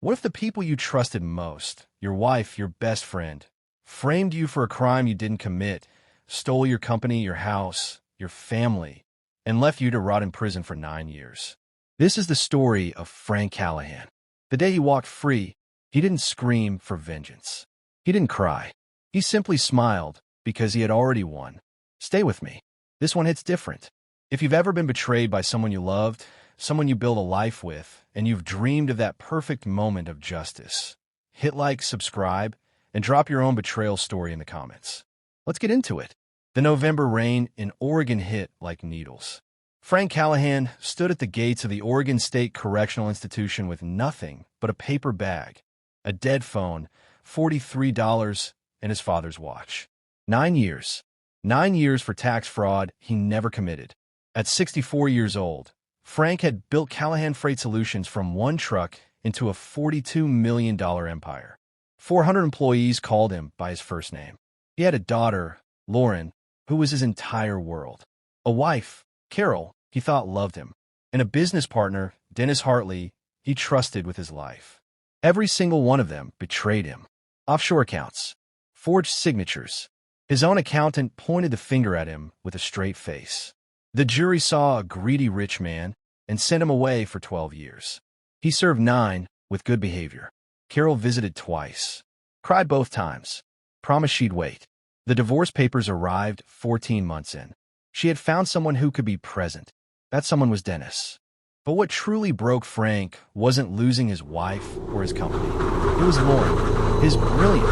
What if the people you trusted most, your wife, your best friend, framed you for a crime you didn't commit, stole your company, your house, your family, and left you to rot in prison for 9 years? This is the story of Frank Callahan. The day he walked free, he didn't scream for vengeance. He didn't cry. He simply smiled because he had already won. Stay with me. This one hits different. If you've ever been betrayed by someone you loved, someone you built a life with, and you've dreamed of that perfect moment of justice, hit like, subscribe, and drop your own betrayal story in the comments. Let's get into it. The November rain in Oregon hit like needles. Frank Callahan stood at the gates of the Oregon State Correctional Institution with nothing but a paper bag, a dead phone, $43, and his father's watch. 9 years. 9 years for tax fraud he never committed. At 64 years old, Frank had built Callahan Freight Solutions from one truck into a $42 million empire. 400 employees called him by his first name. He had a daughter, Lauren, who was his entire world. A wife, Carol, he thought loved him. And a business partner, Dennis Hartley, he trusted with his life. Every single one of them betrayed him. Offshore accounts, forged signatures. His own accountant pointed the finger at him with a straight face. The jury saw a greedy rich man and sent him away for 12 years. He served 9 with good behavior. Carol visited twice, cried both times, promised she'd wait. The divorce papers arrived 14 months in. She had found someone who could be present. That someone was Dennis. But what truly broke Frank wasn't losing his wife or his company. It was Lauren. His brilliant,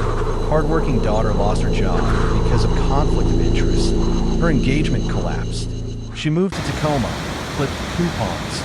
hardworking daughter lost her job because of conflict of interest. Her engagement collapsed. She moved to Tacoma, clipped coupons,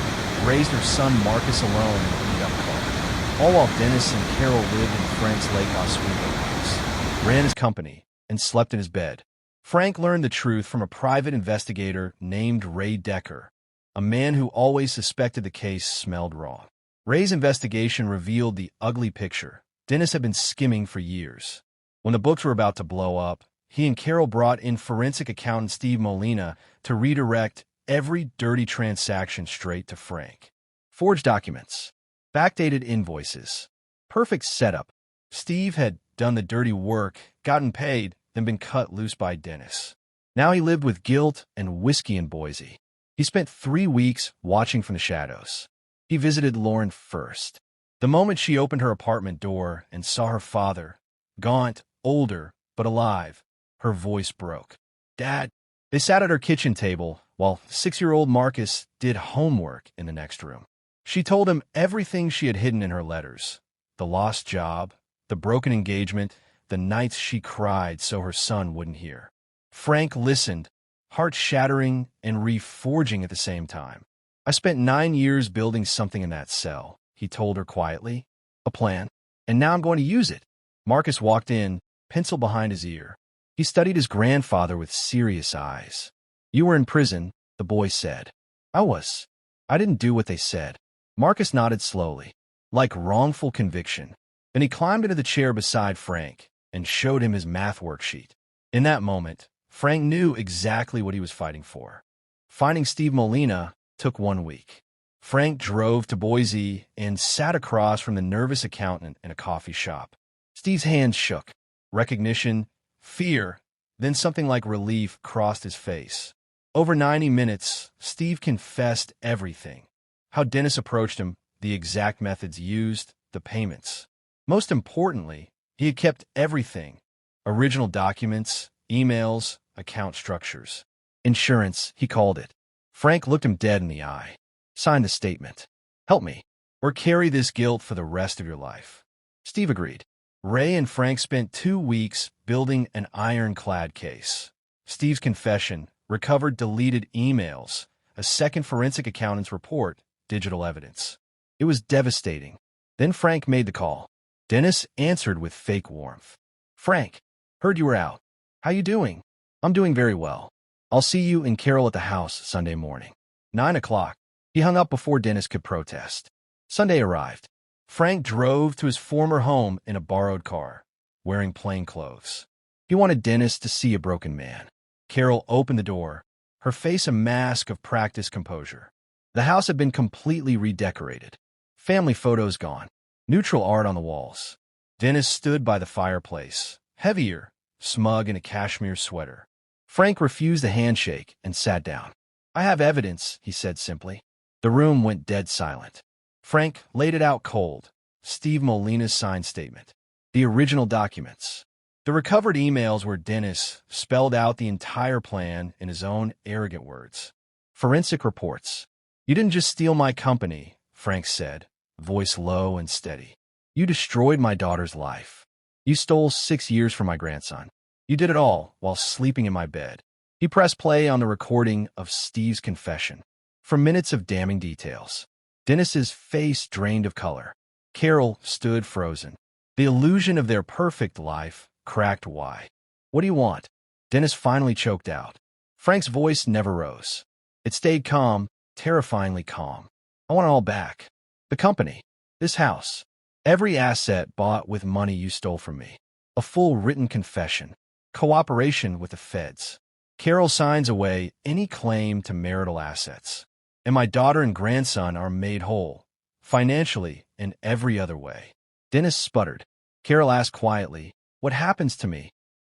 raised her son Marcus alone in a beat-up car. All while Dennis and Carol lived in Frank's Lake Oswego house, ran his company, and slept in his bed. Frank learned the truth from a private investigator named Ray Decker, a man who always suspected the case smelled wrong. Ray's investigation revealed the ugly picture Dennis had been skimming for years. When the books were about to blow up, he and Carol brought in forensic accountant Steve Molina to redirect every dirty transaction straight to Frank. Forged documents, backdated invoices, perfect setup. Steve had done the dirty work, gotten paid, then been cut loose by Dennis. Now he lived with guilt and whiskey in Boise. He spent 3 weeks watching from the shadows. He visited Lauren first. The moment she opened her apartment door and saw her father, gaunt, older, but alive, her voice broke. "Dad." They sat at her kitchen table while 6-year-old Marcus did homework in the next room. She told him everything she had hidden in her letters. The lost job, the broken engagement, the nights she cried so her son wouldn't hear. Frank listened, heart shattering and reforging at the same time. "I spent 9 years building something in that cell," he told her quietly. "A plan. And now I'm going to use it." Marcus walked in, pencil behind his ear. He studied his grandfather with serious eyes. "You were in prison," the boy said. "I was. I didn't do what they said." Marcus nodded slowly, like wrongful conviction. Then he climbed into the chair beside Frank and showed him his math worksheet. In that moment, Frank knew exactly what he was fighting for. Finding Steve Molina took 1 week. Frank drove to Boise and sat across from the nervous accountant in a coffee shop. Steve's hands shook. Recognition, fear, then something like relief crossed his face. Over 90 minutes, Steve confessed everything. How Dennis approached him, the exact methods used, the payments. Most importantly, he had kept everything. Original documents, emails, account structures. Insurance, he called it. Frank looked him dead in the eye. "Sign the statement. Help me, or carry this guilt for the rest of your life." Steve agreed. Ray and Frank spent 2 weeks building an ironclad case. Steve's confession, recovered deleted emails, a second forensic accountant's report, digital evidence. It was devastating. Then Frank made the call. Dennis answered with fake warmth. "Frank, heard you were out. How you doing?" "I'm doing very well. I'll see you and Carol at the house Sunday morning." 9 o'clock. He hung up before Dennis could protest. Sunday arrived. Frank drove to his former home in a borrowed car, wearing plain clothes. He wanted Dennis to see a broken man. Carol opened the door, her face a mask of practiced composure. The house had been completely redecorated. Family photos gone. Neutral art on the walls. Dennis stood by the fireplace, heavier, smug in a cashmere sweater. Frank refused a handshake and sat down. "I have evidence," he said simply. The room went dead silent. Frank laid it out cold. Steve Molina's signed statement. The original documents. The recovered emails where Dennis spelled out the entire plan in his own arrogant words. Forensic reports. "You didn't just steal my company," Frank said, voice low and steady. "You destroyed my daughter's life. You stole 6 years from my grandson. You did it all while sleeping in my bed." He pressed play on the recording of Steve's confession. For minutes of damning details. Dennis's face drained of color. Carol stood frozen. The illusion of their perfect life cracked wide. "What do you want?" Dennis finally choked out. Frank's voice never rose. It stayed calm, terrifyingly calm. "I want it all back. The company. This house. Every asset bought with money you stole from me. A full written confession. Cooperation with the feds. Carol signs away any claim to marital assets. And my daughter and grandson are made whole, financially and every other way." Dennis sputtered. Carol asked quietly, "What happens to me?"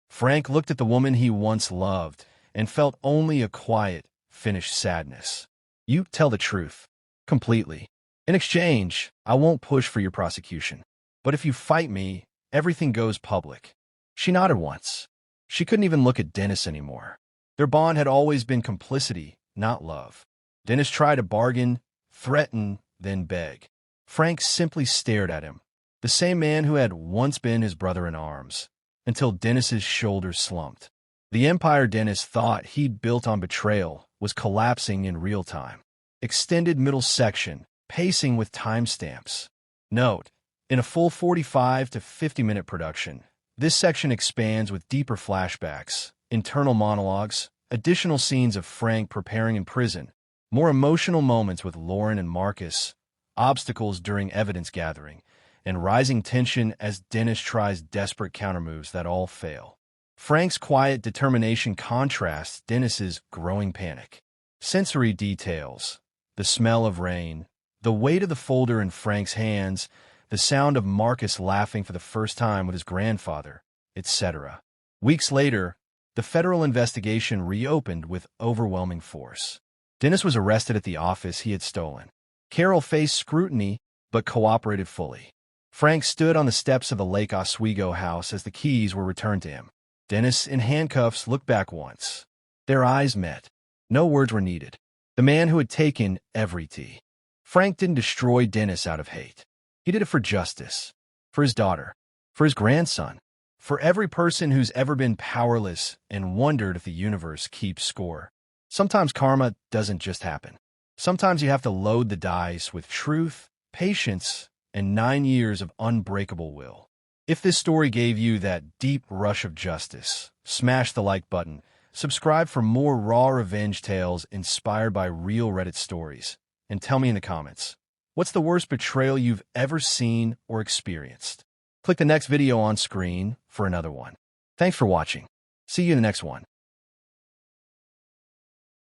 Frank looked at the woman he once loved and felt only a quiet, finished sadness. "You tell the truth. Completely. In exchange, I won't push for your prosecution. But if you fight me, everything goes public." She nodded once. She couldn't even look at Dennis anymore. Their bond had always been complicity, not love. Dennis tried to bargain, threaten, then beg. Frank simply stared at him, the same man who had once been his brother in arms, until Dennis's shoulders slumped. The empire Dennis thought he'd built on betrayal was collapsing in real time. Extended middle section, pacing with timestamps. Note: in a full 45 to 50-minute production, this section expands with deeper flashbacks, internal monologues, additional scenes of Frank preparing in prison, more emotional moments with Lauren and Marcus, obstacles during evidence gathering, and rising tension as Dennis tries desperate countermoves that all fail. Frank's quiet determination contrasts Dennis's growing panic. Sensory details. The smell of rain, the weight of the folder in Frank's hands, the sound of Marcus laughing for the first time with his grandfather, etc. Weeks later, the federal investigation reopened with overwhelming force. Dennis was arrested at the office he had stolen. Carol faced scrutiny, but cooperated fully. Frank stood on the steps of the Lake Oswego house as the keys were returned to him. Dennis, in handcuffs, looked back once. Their eyes met. No words were needed. The man who had taken every tea. Frank didn't destroy Dennis out of hate. He did it for justice. For his daughter. For his grandson. For every person who's ever been powerless and wondered if the universe keeps score. Sometimes karma doesn't just happen. Sometimes you have to load the dice with truth, patience, and 9 years of unbreakable will. If this story gave you that deep rush of justice, smash the like button. Subscribe for more raw revenge tales inspired by real Reddit stories. And tell me in the comments, what's the worst betrayal you've ever seen or experienced? Click the next video on screen for another one. Thanks for watching. See you in the next one.